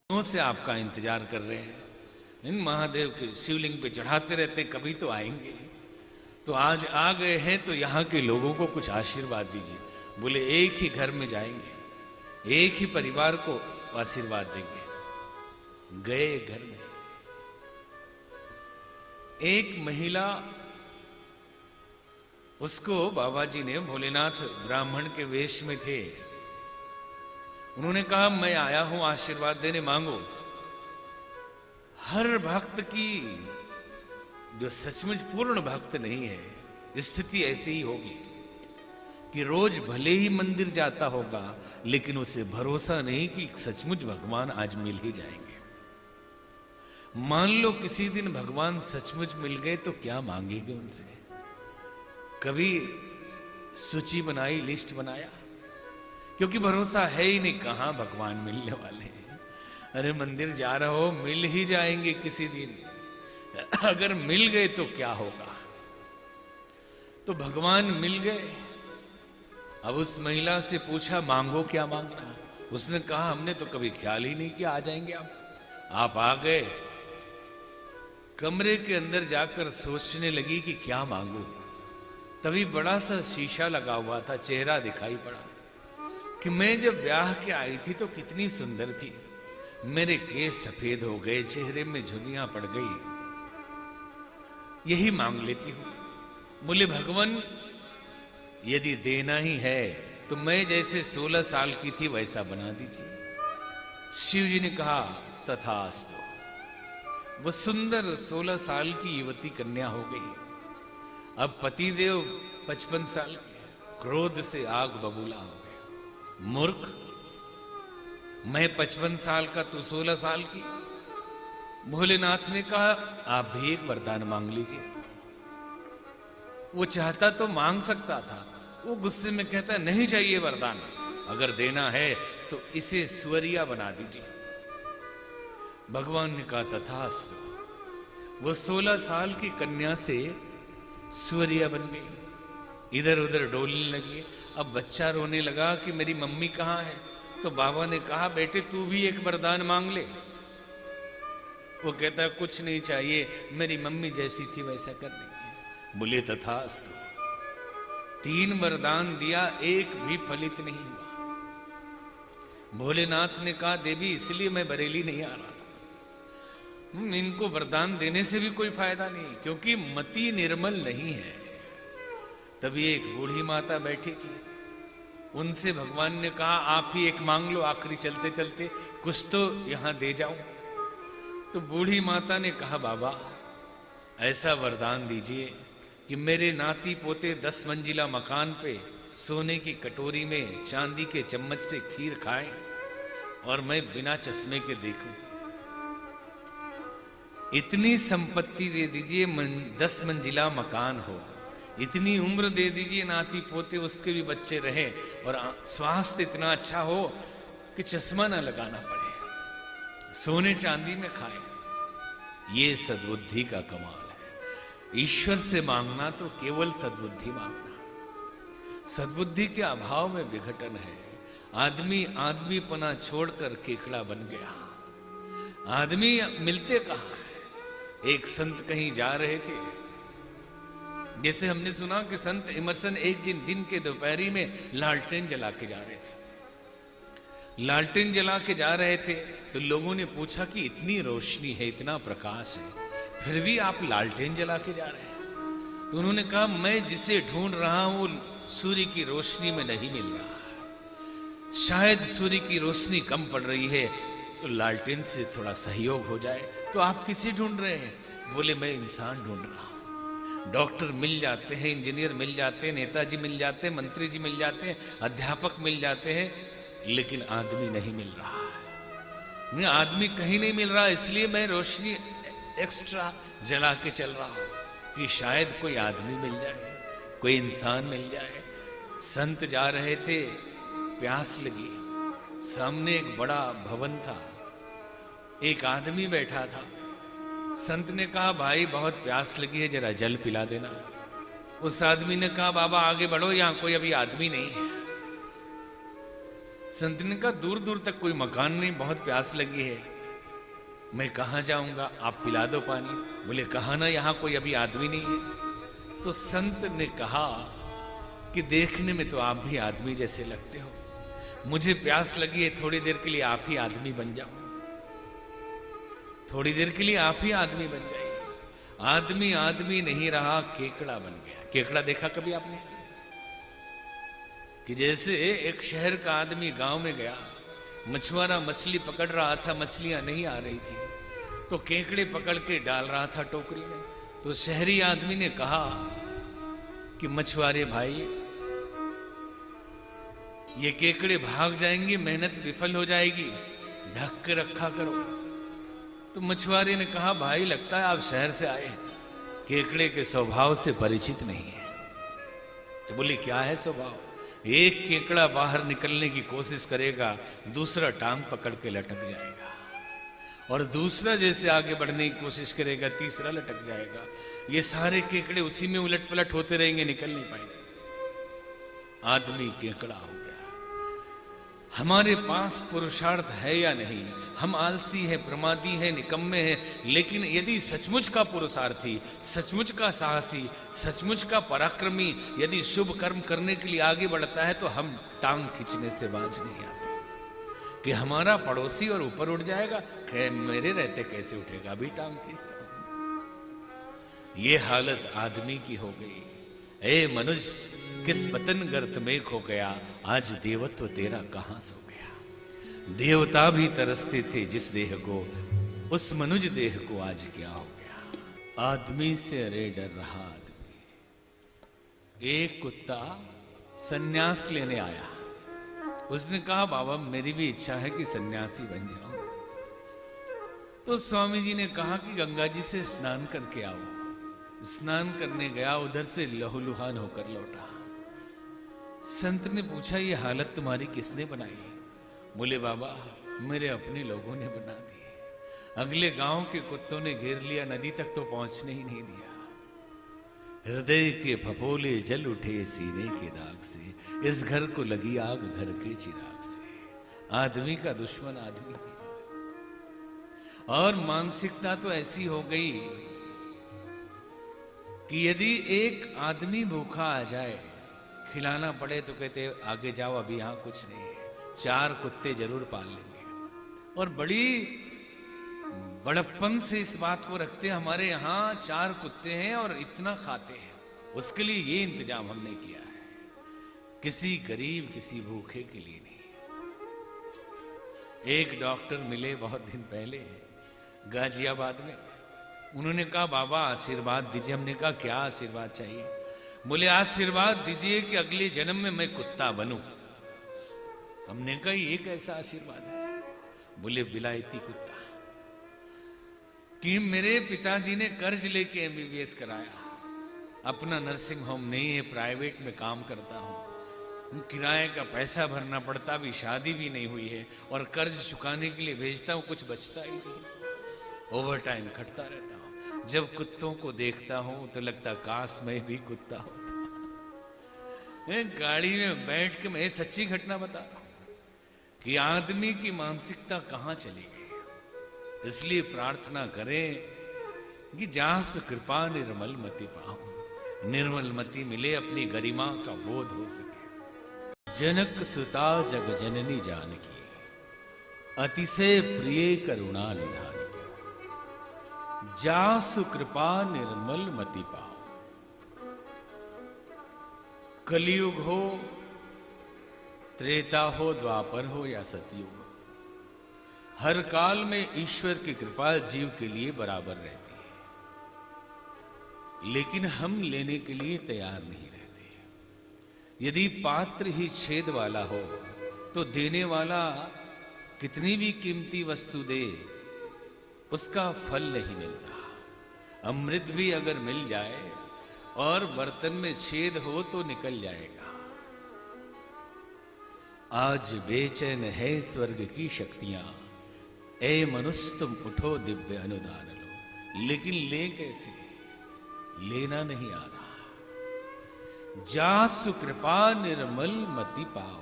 दिनों से आपका इंतजार कर रहे हैं। इन महादेव के शिवलिंग पे चढ़ाते रहते, कभी तो आएंगे। तो आज आ गए हैं तो यहाँ के लोगों को कुछ आशीर्वाद दीजिए। बोले एक ही घर में जाएंगे, एक ही परिवार को आशीर्वाद देंगे। गए घर में एक महिला, उसको बाबा जी ने, भोलेनाथ ब्राह्मण के वेश में थे, उन्होंने कहा मैं आया हूं आशीर्वाद देने, मांगो। हर भक्त की, जो सचमुच पूर्ण भक्त नहीं है, स्थिति ऐसी ही होगी कि रोज भले ही मंदिर जाता होगा लेकिन उसे भरोसा नहीं कि सचमुच भगवान आज मिल ही जाएंगे। मान लो किसी दिन भगवान सचमुच मिल गए तो क्या मांगेंगे उनसे? कभी सूची बनाई, लिस्ट बनाया? क्योंकि भरोसा है ही नहीं कहां भगवान मिलने वाले हैं। अरे मंदिर जा रहे हो, मिल ही जाएंगे किसी दिन। अगर मिल गए तो क्या होगा? तो भगवान मिल गए। अब उस महिला से पूछा मांगो, क्या मांगना? उसने कहा हमने तो कभी ख्याल ही नहीं किया आ जाएंगे आप आ गए। कमरे के अंदर जाकर सोचने लगी कि क्या मांगू। तभी बड़ा सा शीशा लगा हुआ था, चेहरा दिखाई पड़ा कि मैं जब ब्याह के आई थी तो कितनी सुंदर थी। मेरे केस सफेद हो गए, चेहरे में झुर्रियां पड़ गई, यही मांग लेती हूं। बोले भगवान यदि देना ही है तो मैं जैसे 16 साल की थी वैसा बना दीजिए। शिव जी ने कहा तथास्तु। वो सुंदर 16 साल की युवती कन्या हो गई। अब पतिदेव 55 साल के, क्रोध से आग बबूला हो गया। मूर्ख, मैं 55 साल का, तू 16 साल की। भोलेनाथ ने कहा आप भी एक वरदान मांग लीजिए। वो चाहता तो मांग सकता था, वो गुस्से में कहता नहीं चाहिए वरदान, अगर देना है तो इसे सुअरिया बना दीजिए। भगवान ने कहा तथास्तु। वो 16 साल की कन्या से सुअरिया बन गई, इधर उधर डोलने लगी। अब बच्चा रोने लगा कि मेरी मम्मी कहाँ है? तो बाबा ने कहा बेटे तू भी एक वरदान मांग ले। वो कहता कुछ नहीं चाहिए, मेरी मम्मी जैसी थी वैसा कर देंगे। बोले तथास्तु। 3 वरदान दिया, एक भी फलित नहीं हुआ। भोलेनाथ ने कहा देवी इसलिए मैं बरेली नहीं आ रहा था, इनको वरदान देने से भी कोई फायदा नहीं, क्योंकि मति निर्मल नहीं है। तभी एक बूढ़ी माता बैठी थी, उनसे भगवान ने कहा आप ही एक मांग लो, आखिरी चलते चलते कुछ तो यहां दे जाऊं। तो बूढ़ी माता ने कहा बाबा ऐसा वरदान दीजिए कि मेरे नाती पोते 10 मंजिला मकान पे सोने की कटोरी में चांदी के चम्मच से खीर खाएं और मैं बिना चश्मे के देखूं। इतनी संपत्ति दे दीजिए, 10 मंजिला मकान हो, इतनी उम्र दे दीजिए नाती पोते उसके भी बच्चे रहे, और स्वास्थ्य इतना अच्छा हो कि चश्मा ना लगाना पड़े, सोने चांदी में खाए। ये सद्बुद्धि का कमाल है। ईश्वर से मांगना तो केवल सद्बुद्धि मांगना। सद्बुद्धि के अभाव में विघटन है। आदमी आदमीपना छोड़कर केकड़ा बन गया। आदमी मिलते कहां है? एक संत कहीं जा रहे थे, जैसे हमने सुना कि संत इमर्सन एक दिन के दोपहरी में लालटेन जला के जा रहे थे। लालटेन जला के जा रहे थे तो लोगों ने पूछा कि इतनी रोशनी है, इतना प्रकाश है, फिर भी आप लालटेन जला के जा रहे हैं? तो उन्होंने कहा मैं जिसे ढूंढ रहा हूं सूर्य की रोशनी में नहीं मिल रहा है, शायद सूर्य की रोशनी कम पड़ रही है तो लालटेन से थोड़ा सहयोग हो जाए। तो आप किसे ढूंढ रहे हैं? बोले मैं इंसान ढूंढ रहा हूं। डॉक्टर मिल जाते हैं, इंजीनियर मिल जाते हैं, नेताजी मिल जाते हैं, मंत्री जी मिल जाते हैं, अध्यापक मिल जाते हैं, लेकिन आदमी नहीं मिल रहा है। आदमी कहीं नहीं मिल रहा, इसलिए मैं रोशनी एक्स्ट्रा जला के चल रहा हूं कि शायद कोई आदमी मिल जाए, कोई इंसान मिल जाए। संत जा रहे थे, प्यास लगी, सामने एक बड़ा भवन था, एक आदमी बैठा था। संत ने कहा भाई बहुत प्यास लगी है, जरा जल पिला देना। उस आदमी ने कहा बाबा आगे बढ़ो, यहां कोई अभी आदमी नहीं है। संत ने कहा दूर दूर तक कोई मकान नहीं, बहुत प्यास लगी है। मैं कहां जाऊंगा, आप पिला दो पानी। बोले कहा ना यहां कोई अभी आदमी नहीं है। तो संत ने कहा कि देखने में तो आप भी आदमी जैसे लगते हो, मुझे प्यास लगी है, थोड़ी देर के लिए आप ही आदमी बन जाओ, थोड़ी देर के लिए आप ही आदमी बन जाइए। आदमी आदमी नहीं रहा, केकड़ा बन गया। केकड़ा देखा कभी आपने? कि जैसे एक शहर का आदमी गांव में गया, मछुआरा मछली पकड़ रहा था, मछलियां नहीं आ रही थी, तो केकड़े पकड़ के डाल रहा था टोकरी में। तो शहरी आदमी ने कहा कि मछुआरे भाई, ये केकड़े भाग जाएंगे, मेहनत विफल हो जाएगी, ढक के रखा करो। तो मछुआरे ने कहा भाई लगता है आप शहर से आए, केकड़े के स्वभाव से परिचित नहीं है। तो बोले क्या है स्वभाव? एक केकड़ा बाहर निकलने की कोशिश करेगा, दूसरा टांग पकड़ के लटक जाएगा, और दूसरा जैसे आगे बढ़ने की कोशिश करेगा, तीसरा लटक जाएगा। ये सारे केकड़े उसी में उलट पलट होते रहेंगे, निकल नहीं पाएंगे। आदमी केकड़ा हो गया। हमारे पास पुरुषार्थ है या नहीं? हम आलसी हैं, प्रमादी हैं, निकम्मे हैं, लेकिन यदि सचमुच का पुरुषार्थी, सचमुच का साहसी, सचमुच का पराक्रमी यदि शुभ कर्म करने के लिए आगे बढ़ता है, तो हम टांग खींचने से बाज नहीं आते। कि हमारा पड़ोसी और ऊपर उठ जाएगा, मेरे रहते कैसे उठेगा, अभी टांग खींचता हूं। ये हालत आदमी की हो गई। ए मनुष्य, किस पतन गर्त में खो गया, आज देवत्व तेरा कहां सो गया। देवता भी तरसते थे जिस देह को, उस मनुज देह को आज क्या हो गया। आदमी से अरे डर रहा आदमी। एक कुत्ता सन्यास लेने आया, उसने कहा बाबा मेरी भी इच्छा है कि सन्यासी बन जाऊं। तो स्वामी जी ने कहा कि गंगा जी से स्नान करके आओ। स्नान करने गया, उधर से लहूलुहान होकर लौटा। संत ने पूछा ये हालत तुम्हारी किसने बनाई? बोले बाबा मेरे अपने लोगों ने बना दी। अगले गांव के कुत्तों ने घेर लिया, नदी तक तो पहुंचने ही नहीं दिया। हृदय के फफोले जल उठे सीने के दाग से, इस घर को लगी आग घर के चिराग से। आदमी का दुश्मन आदमी है। और मानसिकता तो ऐसी हो गई कि यदि एक आदमी भूखा आ जाए, खिलाना पड़े तो कहते आगे जाओ, अभी यहां कुछ नहीं है, 4 कुत्ते जरूर पाल लेंगे। और बड़ी बड़प्पन से इस बात को रखते, हमारे यहां 4 कुत्ते हैं और इतना खाते हैं, उसके लिए ये इंतजाम हमने किया है। किसी गरीब, किसी भूखे के लिए नहीं। एक डॉक्टर मिले बहुत दिन पहले गाजियाबाद में। उन्होंने कहा बाबा आशीर्वाद दीजिए। हमने कहा क्या आशीर्वाद चाहिए? बोले आशीर्वाद दीजिए कि अगले जन्म में मैं कुत्ता बनूं। हमने कहा ये कैसा आशीर्वाद है? बोले बिलायती कुत्ता। कि मेरे पिताजी ने कर्ज लेके एमबीबीएस कराया, अपना नर्सिंग होम नहीं है, प्राइवेट में काम करता हूं, किराए का पैसा भरना पड़ता, भी शादी भी नहीं हुई है, और कर्ज चुकाने के लिए भेजता हूं, कुछ बचता ही नहीं, ओवर टाइम खटता रहता हूं। जब कुत्तों को देखता हूं तो लगता काश मैं भी कुत्ता होता। गाड़ी में बैठ के मैं सच्ची घटना बता रहा हूं कि आदमी की मानसिकता कहां चली गई। इसलिए प्रार्थना करें कि जासु कृपा निर्मल मति पाऊं, निर्मल मति मिले, अपनी गरिमा का बोध हो सके। जनक सुता जग जननी जानकी, अतिशय प्रिय करुणा निधान, जासु कृपा निर्मल मति पाओ। कलयुग हो, त्रेता हो, द्वापर हो या सतयुग, हर काल में ईश्वर की कृपा जीव के लिए बराबर रहती है, लेकिन हम लेने के लिए तैयार नहीं रहते। यदि पात्र ही छेद वाला हो तो देने वाला कितनी भी कीमती वस्तु दे, उसका फल नहीं मिलता। अमृत भी अगर मिल जाए और बर्तन में छेद हो तो निकल जाएगा। आज बेचैन है स्वर्ग की शक्तियां, ए मनुष्य तुम उठो दिव्य अनुदान लो। लेकिन ले कैसे? लेना नहीं आ रहा। जासु कृपा निर्मल मति पाओ।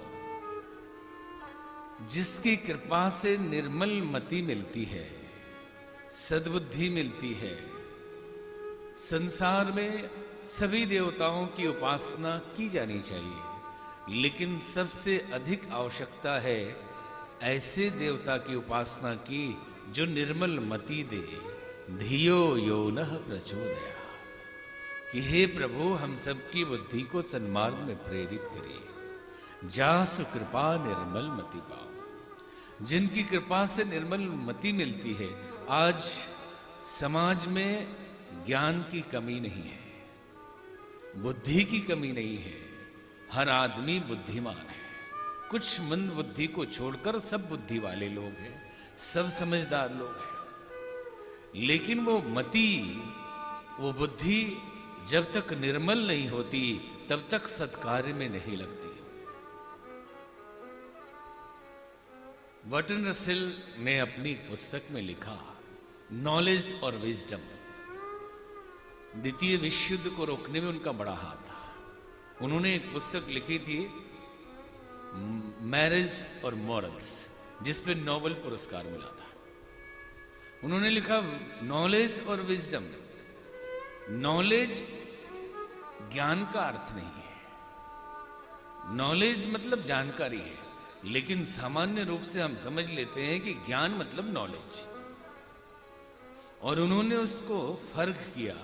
जिसकी कृपा से निर्मल मति मिलती है सद्बुद्धि मिलती है। संसार में सभी देवताओं की उपासना की जानी चाहिए, लेकिन सबसे अधिक आवश्यकता है ऐसे देवता की उपासना की जो निर्मल मति दे। धियो यो नः प्रचोदया, कि हे प्रभु हम सबकी बुद्धि को सन्मार्ग में प्रेरित करिए। जासु कृपा निर्मल मति पाओ, जिनकी कृपा से निर्मल मति मिलती है। आज समाज में ज्ञान की कमी नहीं है, बुद्धि की कमी नहीं है, हर आदमी बुद्धिमान है। कुछ मंद बुद्धि को छोड़कर सब बुद्धि वाले लोग हैं, सब समझदार लोग हैं। लेकिन वो मति, वो बुद्धि जब तक निर्मल नहीं होती तब तक सत्कार्य में नहीं लगती। बर्टन रसेल ने अपनी पुस्तक में लिखा, नॉलेज और विजडम, द्वितीय विश्व युद्ध को रोकने में उनका बड़ा हाथ था। उन्होंने एक पुस्तक लिखी थी, मैरिज और मॉरल्स, जिस पे नोबेल पुरस्कार मिला था। उन्होंने लिखा, नॉलेज और विजडम। नॉलेज ज्ञान का अर्थ नहीं है, नॉलेज मतलब जानकारी है, लेकिन सामान्य रूप से हम समझ लेते हैं कि ज्ञान मतलब नॉलेज। और उन्होंने उसको फर्क किया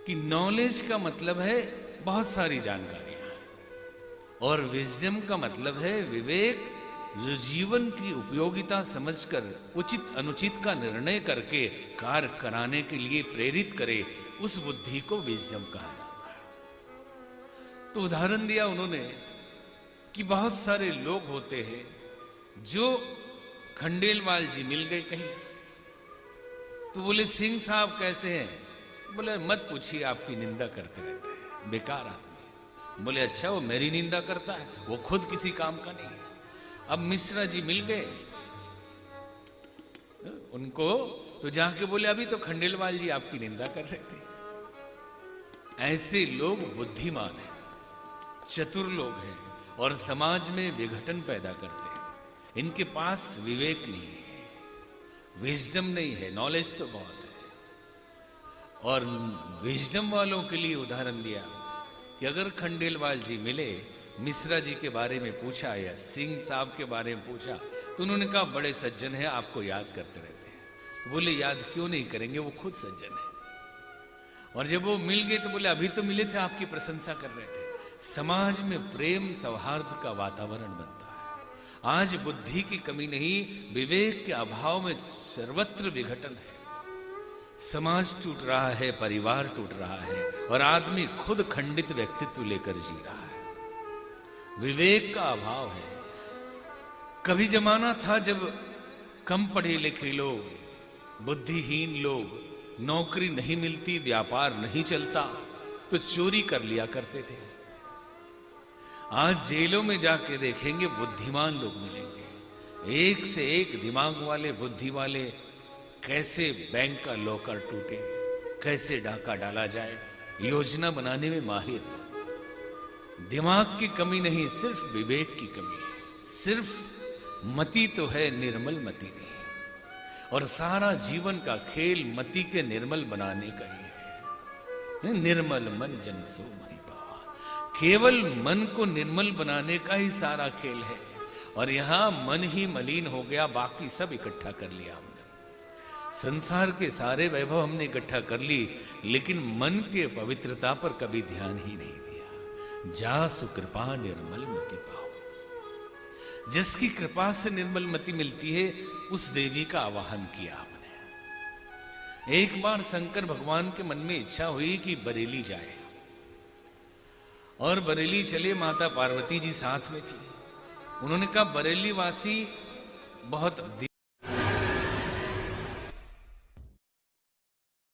कि नॉलेज का मतलब है बहुत सारी जानकारियां, और विजडम का मतलब है विवेक, जो जीवन की उपयोगिता समझकर उचित अनुचित का निर्णय करके कार्य कराने के लिए प्रेरित करे, उस बुद्धि को विजडम कहा जाता है। तो उदाहरण दिया उन्होंने कि बहुत सारे लोग होते हैं जो खंडेलवाल जी मिल गए कहीं, तो बोले सिंह साहब कैसे हैं? बोले मत पूछिए, आपकी निंदा करते रहते हैं, बेकार आदमी। बोले अच्छा, वो मेरी निंदा करता है, वो खुद किसी काम का नहीं है। अब मिश्रा जी मिल गए उनको, तो जाके बोले अभी तो खंडेलवाल जी आपकी निंदा कर रहे थे। ऐसे लोग बुद्धिमान हैं, चतुर लोग हैं, और समाज में विघटन पैदा करते हैं। इनके पास विवेक नहीं है, विजडम नहीं है, नॉलेज तो बहुत है। और विजडम वालों के लिए उदाहरण दिया कि अगर खंडेलवाल जी मिले, मिश्रा जी के बारे में पूछा या सिंह साहब के बारे में पूछा, तो उन्होंने कहा बड़े सज्जन हैं, आपको याद करते रहते हैं। बोले याद क्यों नहीं करेंगे, वो खुद सज्जन है। और जब वो मिल गए तो बोले अभी तो मिले थे, आपकी प्रशंसा कर रहे थे। समाज में प्रेम सौहार्द का वातावरण बनता है। आज बुद्धि की कमी नहीं, विवेक के अभाव में सर्वत्र विघटन है। समाज टूट रहा है, परिवार टूट रहा है, और आदमी खुद खंडित व्यक्तित्व लेकर जी रहा है। विवेक का अभाव है। कभी जमाना था जब कम पढ़े लिखे लोग, बुद्धिहीन लोग, नौकरी नहीं मिलती, व्यापार नहीं चलता, तो चोरी कर लिया करते थे। आज जेलों में जाके देखेंगे बुद्धिमान लोग मिलेंगे, एक से एक दिमाग वाले, बुद्धि वाले। कैसे बैंक का लॉकर टूटे, कैसे डाका डाला जाए, योजना बनाने में माहिर। दिमाग की कमी नहीं, सिर्फ विवेक की कमी है। सिर्फ मति तो है, निर्मल मति नहीं। और सारा जीवन का खेल मति के निर्मल बनाने का ही है। निर्मल मन जन सो महि पावा, केवल मन को निर्मल बनाने का ही सारा खेल है। और यहां मन ही मलिन हो गया, बाकी सब इकट्ठा कर लिया हमने। संसार के सारे वैभव हमने इकट्ठा कर ली, लेकिन मन के पवित्रता पर कभी ध्यान ही नहीं दिया। जासु कृपा निर्मल मति पाओ, जिसकी कृपा से निर्मल मति मिलती है, उस देवी का आवाहन किया हमने। एक बार शंकर भगवान के मन में इच्छा हुई कि बरेली जाए, और बरेली चले। माता पार्वती जी साथ में थी। उन्होंने कहा बरेली वासी बहुत